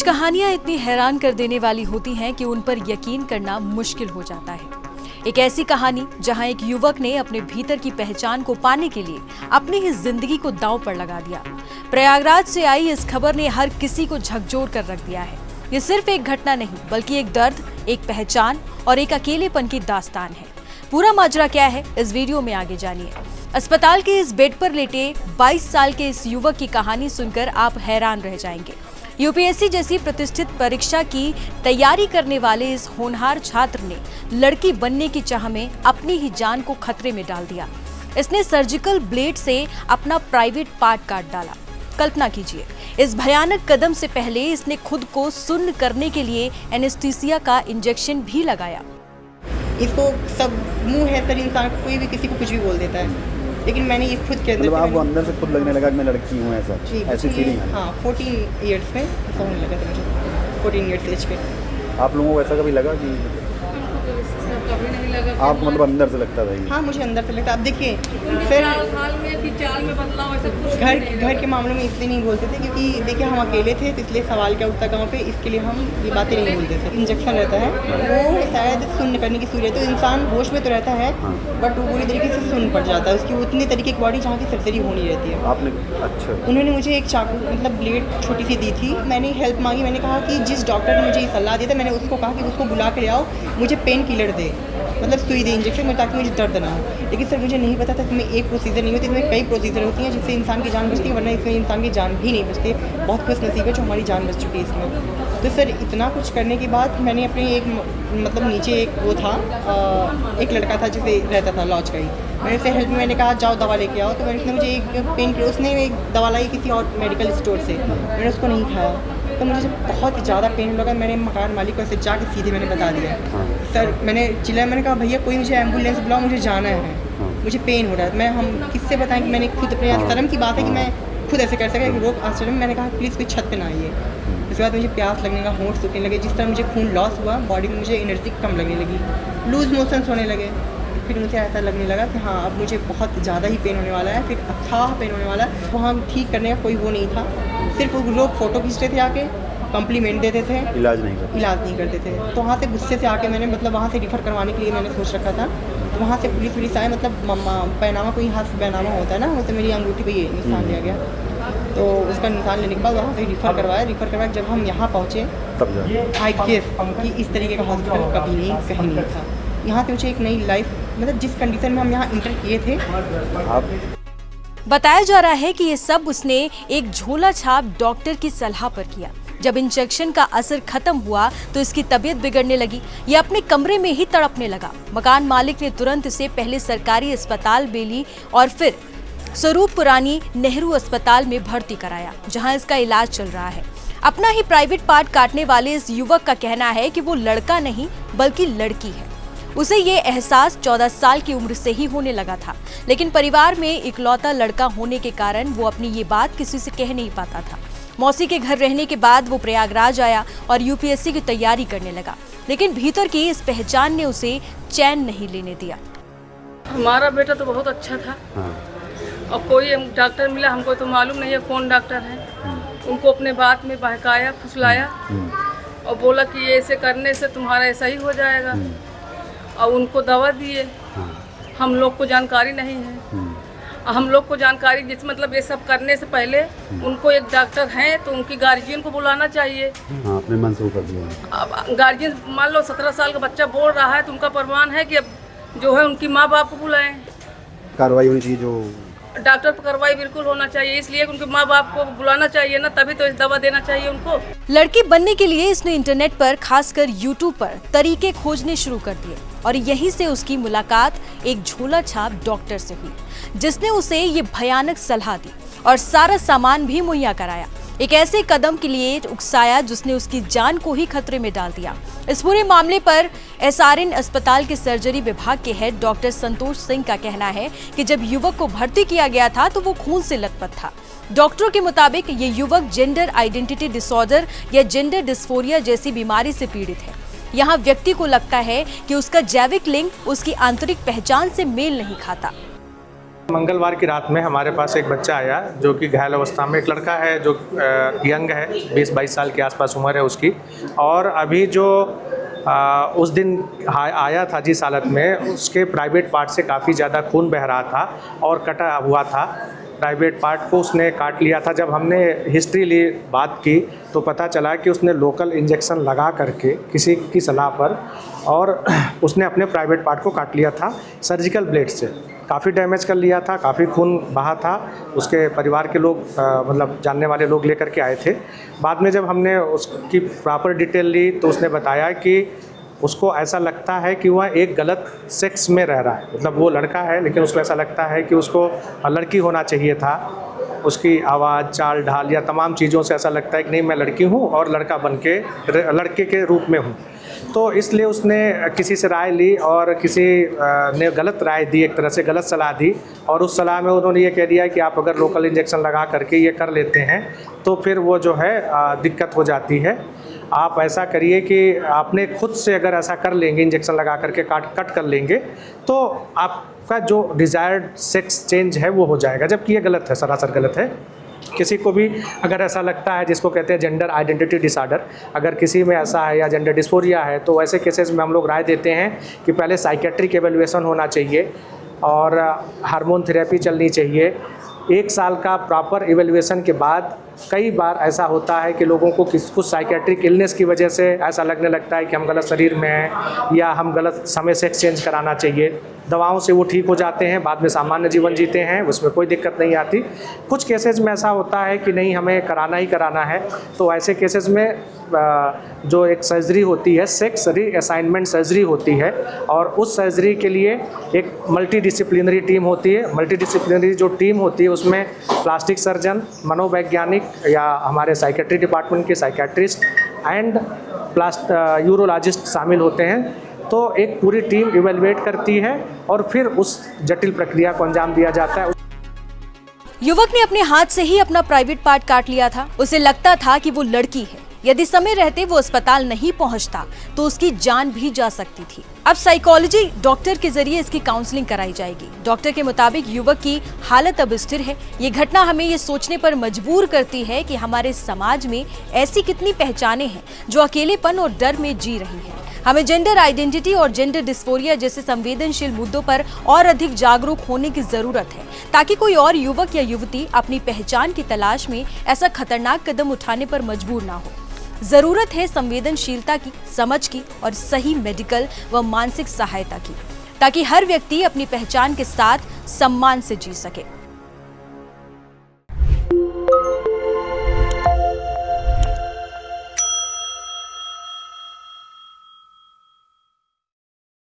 कुछ कहानियां इतनी हैरान कर देने वाली होती हैं कि उन पर यकीन करना मुश्किल हो जाता है। एक ऐसी कहानी जहां एक युवक ने अपने भीतर की पहचान को पाने के लिए अपनी ही जिंदगी को दांव पर लगा दिया। प्रयागराज से आई इस खबर ने हर किसी को झकझोर कर रख दिया है। ये सिर्फ एक घटना नहीं बल्कि एक दर्द, एक पहचान और एक अकेलेपन की दास्तान है। पूरा माजरा क्या है, इस वीडियो में आगे जानिए। अस्पताल के इस बेड पर लेटे 22 साल के इस युवक की कहानी सुनकर आप हैरान रह जाएंगे। यूपीएससी जैसी प्रतिष्ठित परीक्षा की तैयारी करने वाले इस होनहार छात्र ने लड़की बनने की चाह में अपनी ही जान को खतरे में डाल दिया। इसने सर्जिकल ब्लेड से अपना प्राइवेट पार्ट काट डाला। कल्पना कीजिए, इस भयानक कदम से पहले इसने खुद को सुन्न करने के लिए एनेस्थीसिया का इंजेक्शन भी लगाया। इसको सब मुंह है सर, इंसान कोई भी किसी को कुछ भी बोल देता है, लेकिन मैंने ये खुद के अंदर आपको अंदर से खुद लगने लगा कि मैं लड़की हूँ, ऐसा ऐसी फीलिंग है। हाँ, 14 इयर्स में ऐसा होने लगा था मुझे, 14 इयर्स एज पे। आप लोगों को ऐसा कभी लगा कि कभी नहीं लगा आपको मतलब अंदर से लगता था? हाँ, मुझे अंदर से लगता। अब देखिए फिर चाल में बदलाव ऐसा कुछ घर के मामलों में इसलिए नहीं बोलते थे क्योंकि देखिए हम अकेले थे, तो इसलिए सवाल क्या उठता गाँव पे, इसके लिए हम ये बातें नहीं बोलते थे। इंजेक्शन रहता है वो शायद सुन्न करने की सूर्य, तो इंसान होश में तो रहता है बट वो पूरी तरीके से सुन्न पड़ जाता है। उसकी उतनी तरीके की बॉडी जहाँ की सर्जरी होनी रहती है। आपने अच्छा, उन्होंने मुझे एक चाकू मतलब ब्लेड छोटी सी दी थी। मैंने हेल्प मांगी, मैंने कहा कि जिस डॉक्टर ने मुझे ये सलाह दी था, मैंने उसको कहा कि उसको बुला के ले आओ, मुझे पेन किलर दे, मतलब सुई दे इंजेक्शन में, ताकि मुझे दर्द ना हो। लेकिन सर मुझे नहीं पता था कि इसमें एक प्रोसीजर नहीं होती, इसमें कई प्रोसीजर होती हैं जिससे इंसान की जान बचती है, वरना इसमें इंसान की जान भी नहीं बचती। बहुत खुश नसीब है जो हमारी जान बच चुकी है इसमें। तो सर इतना कुछ करने के बाद मैंने अपने एक मतलब नीचे एक वो था, एक लड़का था जिसे रहता था लॉज का ही, मैंने उससे हेल्प, मैंने कहा जाओ दवा लेके आओ। तो मैंने उसने मुझे एक पेन किलर, उसने एक दवा लाई किसी और मेडिकल स्टोर से, मैंने उसको नहीं खाया। तो मुझे जब बहुत ज़्यादा पेन लगा, मैंने मकान मालिक को ऐसे जाके सीधे मैंने बता दिया। सर मैंने चिल्लाया, मैंने कहा भैया कोई मुझे एम्बुलेंस बुलाओ, मुझे जाना है, मुझे पेन हो रहा है। हम किससे बताएं कि मैंने खुद अपने शर्म की बात है कि मैं खुद ऐसे कर सका कि लोग आश्चर्य में। मैंने कहा प्लीज़ कोई छत पे ना आइए। उसके बाद मुझे प्यास लगने का, होंठ सूखने लगे, जिस तरह मुझे खून लॉस हुआ बॉडी में, मुझे एनर्जी कम लगने लगी, लूज़ मोशंस होने लगे। फिर मुझे ऐसा लगने लगा कि हाँ अब मुझे बहुत ज़्यादा ही पेन होने वाला है, फिर अथाह पेन होने वाला है। वहाँ ठीक करने का कोई वो नहीं था, सिर्फ लोग फ़ोटो खींचते थे, आके कम्प्लीमेंट देते थे, इलाज नहीं करते थे। तो वहाँ से गुस्से से आके मैंने मतलब वहाँ से रिफ़र करवाने के लिए मैंने सोच रखा था। तो वहाँ से पुलिस आए, मतलब मम्मा पैनामा, कोई हाथ से पैनामा होता है ना, वैसे मेरी अंगूठी पे ये निशान लिया गया। तो उसका निशान लेने के बाद वहाँ से रिफ़र करवाया। जब हम यहाँ पहुँचे आई गेस कि इस तरीके का हॉस्पिटल कभी नहीं, कहीं नहीं था। यहाँ से मुझे एक नई लाइफ, मतलब जिस कंडीशन में हम यहाँ इंटर किए थे। बताया जा रहा है कि ये सब उसने एक झोला छाप डॉक्टर की सलाह पर किया। जब इंजेक्शन का असर खत्म हुआ तो इसकी तबीयत बिगड़ने लगी। ये अपने कमरे में ही तड़पने लगा। मकान मालिक ने तुरंत इसे पहले सरकारी अस्पताल बेली और फिर स्वरूपपुरानी नेहरू अस्पताल में भर्ती कराया, जहां इसका इलाज चल रहा है। अपना ही प्राइवेट पार्ट काटने वाले इस युवक का कहना है कि वो लड़का नहीं बल्कि लड़की है। उसे ये एहसास 14 साल की उम्र से ही होने लगा था, लेकिन परिवार में इकलौता लड़का होने के कारण वो अपनी ये बात किसी से कह नहीं पाता था। मौसी के घर रहने के बाद वो प्रयागराज आया और यूपीएससी की तैयारी करने लगा, लेकिन भीतर की इस पहचान ने उसे चैन नहीं लेने दिया। हमारा बेटा तो बहुत अच्छा था और कोई डॉक्टर मिला, हमको तो मालूम नहीं है कौन डॉक्टर है। उनको अपने बात में बहकाया, फुसलाया और बोला कि ये ऐसे करने से तुम्हारा ऐसा ही हो जाएगा, और उनको दवा दिए। हम लोग को जानकारी नहीं है। हम लोग को जानकारी जिस मतलब ये सब करने से पहले उनको एक डॉक्टर हैं तो उनकी गार्जियन को बुलाना चाहिए। आपने मंजूर कर दिया। अब गार्जियन मान लो 17 साल का बच्चा बोल रहा है तो उनका प्रमाण है कि अब जो है उनकी माँ बाप को बुलाएं। कार्रवाई होनी चाहिए, जो डॉक्टर पर कार्रवाई बिल्कुल होना चाहिए, इसलिए उनके माँ बाप को बुलाना चाहिए ना, तभी तो इस दवा देना चाहिए उनको। लड़की बनने के लिए इसने इंटरनेट पर, खासकर यूट्यूब पर तरीके खोजने शुरू कर दिए और यहीं से उसकी मुलाकात एक झोला छाप डॉक्टर से हुई, जिसने उसे ये भयानक सलाह दी और सारा सामान भी मुहैया कराया। एक ऐसे कदम के लिए उकसाया जिसने उसकी जान को ही खतरे में डाल दिया। इस पूरे मामले पर एसआरएन अस्पताल के सर्जरी विभाग के हेड डॉक्टर संतोष सिंह का कहना है कि जब युवक को भर्ती किया गया था तो वो खून से लथपथ था। डॉक्टरों के मुताबिक ये युवक जेंडर आइडेंटिटी डिसऑर्डर या जेंडर डिस्फोरिया जैसी बीमारी से पीड़ित है। यहाँ व्यक्ति को लगता है कि उसका जैविक लिंग उसकी आंतरिक पहचान से मेल नहीं खाता। मंगलवार की रात में हमारे पास एक बच्चा आया जो कि घायल अवस्था में, एक लड़का है जो यंग है, 20-22 साल के आसपास उम्र है उसकी। और अभी जो उस दिन आया था जिस हालत में, उसके प्राइवेट पार्ट से काफ़ी ज़्यादा खून बह रहा था और कटा हुआ था। प्राइवेट पार्ट को उसने काट लिया था। जब हमने हिस्ट्री ली, बात की, तो पता चला कि उसने लोकल इंजेक्शन लगा करके किसी की सलाह पर, और उसने अपने प्राइवेट पार्ट को काट लिया था सर्जिकल ब्लेड से। काफ़ी डैमेज कर लिया था, काफ़ी खून बहा था। उसके परिवार के लोग मतलब जानने वाले लोग लेकर के आए थे। बाद में जब हमने उसकी प्रॉपर डिटेल ली तो उसने बताया कि उसको ऐसा लगता है कि वह एक गलत सेक्स में रह रहा है। मतलब वो लड़का है लेकिन उसको ऐसा लगता है कि उसको लड़की होना चाहिए था। उसकी आवाज़, चाल ढाल या तमाम चीज़ों से ऐसा लगता है कि नहीं, मैं लड़की हूँ और लड़का बन के लड़के के रूप में हूँ। तो इसलिए उसने किसी से राय ली और किसी ने गलत राय दी, एक तरह से गलत सलाह दी। और उस सलाह में उन्होंने ये कह दिया कि आप अगर लोकल इंजेक्शन लगा करके ये कर लेते हैं तो फिर वो जो है दिक्कत हो जाती है। आप ऐसा करिए कि आपने खुद से अगर ऐसा कर लेंगे, इंजेक्शन लगा करके कट कर लेंगे, तो आपका जो डिज़ायर्ड सेक्स चेंज है वो हो जाएगा। जबकि ये गलत है, सरासर गलत है। किसी को भी अगर ऐसा लगता है, जिसको कहते हैं जेंडर आइडेंटिटी डिसऑर्डर, अगर किसी में ऐसा है या जेंडर डिस्फोरिया है, तो ऐसे केसेस में हम लोग राय देते हैं कि पहले साइकेट्रिक एवेल्युएशन होना चाहिए और हार्मोन थेरेपी चलनी चाहिए। 1 साल का प्रॉपर इवेल्युएशन के बाद कई बार ऐसा होता है कि लोगों को कुछ साइकेट्रिक इलनेस की वजह से ऐसा लगने लगता है कि हम गलत शरीर में हैं या हम गलत समय सेक्स चेंज कराना चाहिए। दवाओं से वो ठीक हो जाते हैं, बाद में सामान्य जीवन जीते हैं, उसमें कोई दिक्कत नहीं आती। कुछ केसेस में ऐसा होता है कि नहीं, हमें कराना ही कराना है, तो ऐसे केसेस में जो एक सर्जरी होती है, सेक्स रीअसाइनमेंट सर्जरी होती है, और उस सर्जरी के लिए एक मल्टीडिसिप्लिनरी टीम होती है। मल्टीडिसिप्लिनरी जो टीम होती है उसमें प्लास्टिक सर्जन, मनोवैज्ञानिक या हमारे साइकेट्री डिपार्टमेंट के साइकेट्रिस्ट एंड यूरोलॉजिस्ट शामिल होते हैं। तो एक पूरी टीम इवेलुएट करती है और फिर उस जटिल प्रक्रिया को अंजाम दिया जाता है। युवक ने अपने हाथ से ही अपना प्राइवेट पार्ट काट लिया था। उसे लगता था कि वो लड़की है। यदि समय रहते वो अस्पताल नहीं पहुंचता तो उसकी जान भी जा सकती थी। अब साइकोलॉजी डॉक्टर के जरिए इसकी काउंसलिंग कराई जाएगी। डॉक्टर के मुताबिक युवक की हालत अब स्थिर है। ये घटना हमें ये सोचने पर मजबूर करती है कि हमारे समाज में ऐसी कितनी पहचानें हैं जो अकेलेपन और डर में जी रही हैं। हमें जेंडर आइडेंटिटी और जेंडर डिस्फोरिया जैसे संवेदनशील मुद्दों पर और अधिक जागरूक होने की जरूरत है, ताकि कोई और युवक या युवती अपनी पहचान की तलाश में ऐसा खतरनाक कदम उठाने पर मजबूर ना हो। जरूरत है संवेदनशीलता की, समझ की और सही मेडिकल व मानसिक सहायता की, ताकि हर व्यक्ति अपनी पहचान के साथ सम्मान से जी सके।